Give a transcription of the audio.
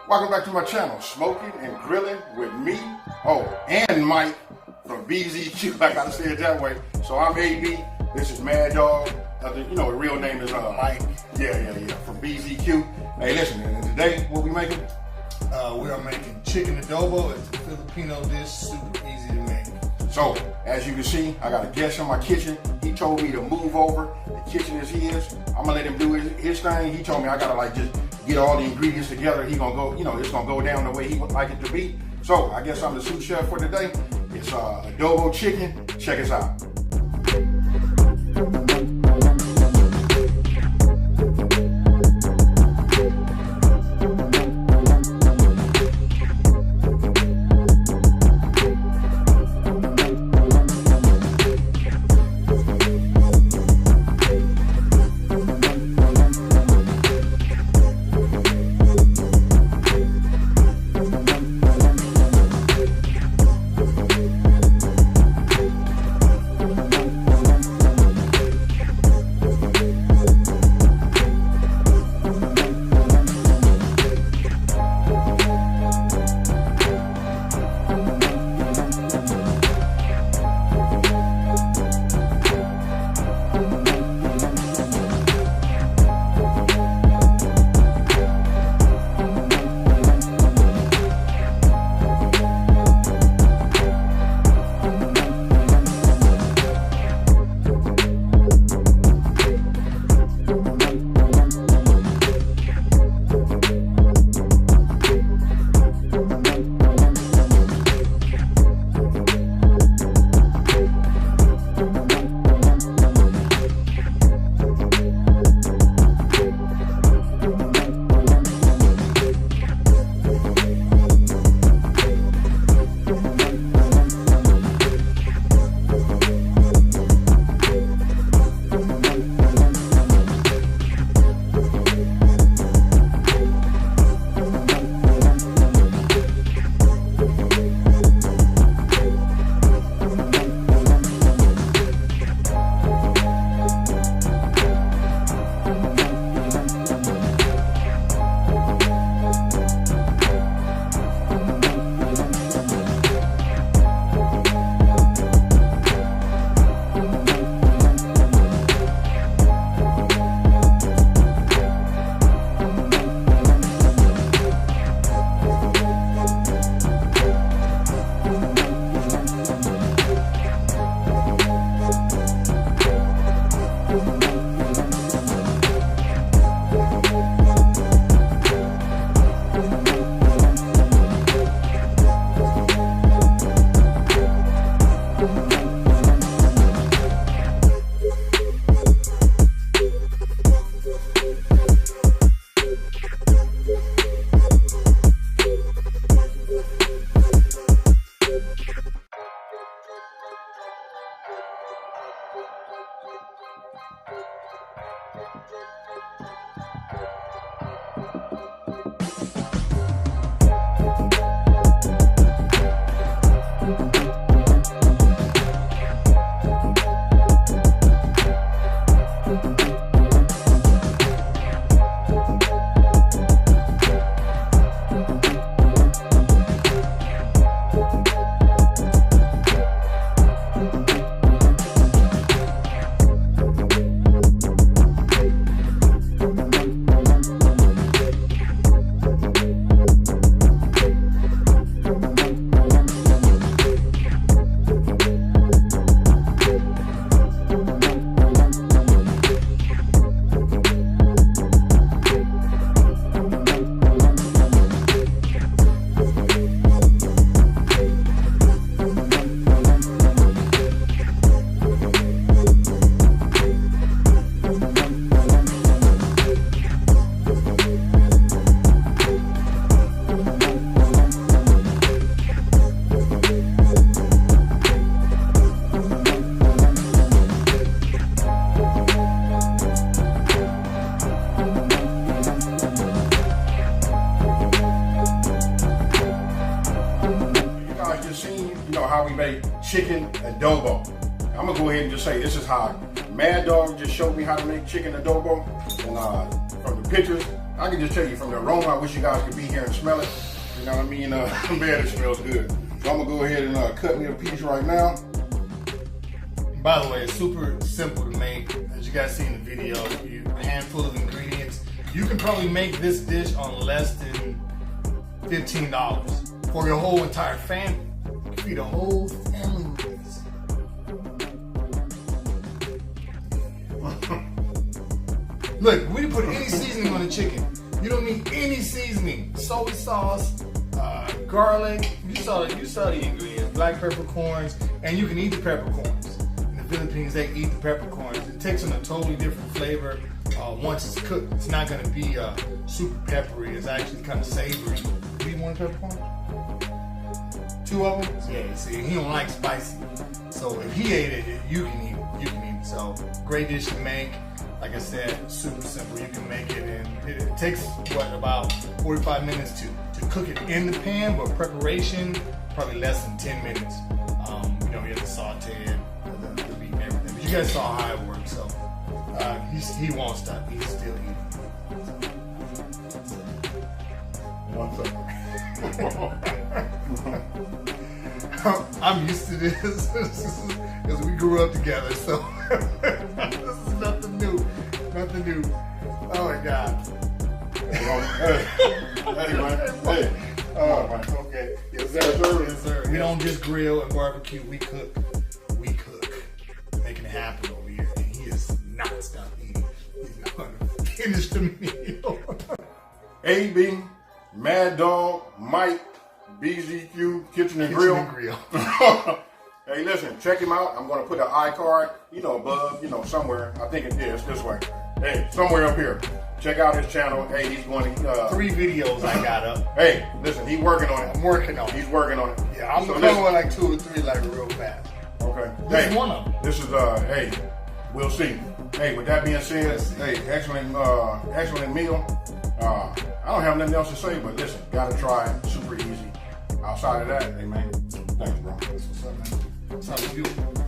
Welcome back to my channel, Smoking and Grilling with me, and Mike from BZQ. I gotta say it that way. So I'm AB, this is Mad Dog. The real name is Mike. Yeah, from BZQ. Hey, listen, and today, what we making? We are making chicken adobo. It's a Filipino dish, super easy to make. So, as you can see, I got a guest in my kitchen. He told me to move over. The kitchen is his. I'm gonna let him do his thing. He told me I gotta just get all the ingredients together. He gonna go, it's gonna go down the way he would like it to be. So, I guess I'm the sous chef for today. It's adobo chicken. Check us out. how we make chicken adobo. I'm gonna go ahead and just say this is how Mad Dog just showed me how to make chicken adobo. And from the pictures. I can just tell you from the aroma. I wish you guys could be here and smell it. You know what I mean? Man, it smells good. So I'm gonna go ahead and cut me a piece right now. By the way, it's super simple to make. As you guys see in the video, a handful of ingredients. You can probably make this dish on less than $15 for your whole entire family. You can feed a whole family with this. Look, we didn't put any seasoning on the chicken. You don't need any seasoning. Soy sauce, garlic. You saw the ingredients. Black peppercorns, and you can eat the peppercorns. In the Philippines, they eat the peppercorns. It takes on a totally different flavor once it's cooked. It's not going to be super peppery. It's actually kind of savory. Do you want a peppercorn? 2 of them? Yeah. See, he don't like spicy. So if he ate it, you can eat it. You can eat it. So great dish to make. Like I said, super simple. You can make it, and it takes about 45 minutes to cook it in the pan, but preparation probably less than 10 minutes. You have to saute it, the meat and everything. But you guys saw how it works, so he won't stop. He's still eating. I'm used to this because we grew up together, so this is nothing new. Nothing new. Oh my God. Hey, man. Hey. Oh, man. Okay. Yes, sir. Yes, sir. We don't just grill and barbecue. We cook. We cook. Making it happen over here. And he is not stopped eating. He's going to finish the meal. AB, Mad Dog, Mike, BZQ, Kitchen and Grill. Hey, listen, check him out. I'm going to put an iCard, above, somewhere. I think it is this way. Hey, somewhere up here. Check out his channel. Hey, he's going to... 3 videos I got up. Hey, listen, he's working on it. I'm working on it. He's working on it. Yeah, I'm going to go like 2 or 3 like real fast. Okay. This is one of them. This is, hey, we'll see. Hey, with that being said, hey, excellent meal. I don't have nothing else to say, but listen, gotta try it. Super easy. Outside of that, hey man, thanks, bro. That's what's up, man. That's how we do it.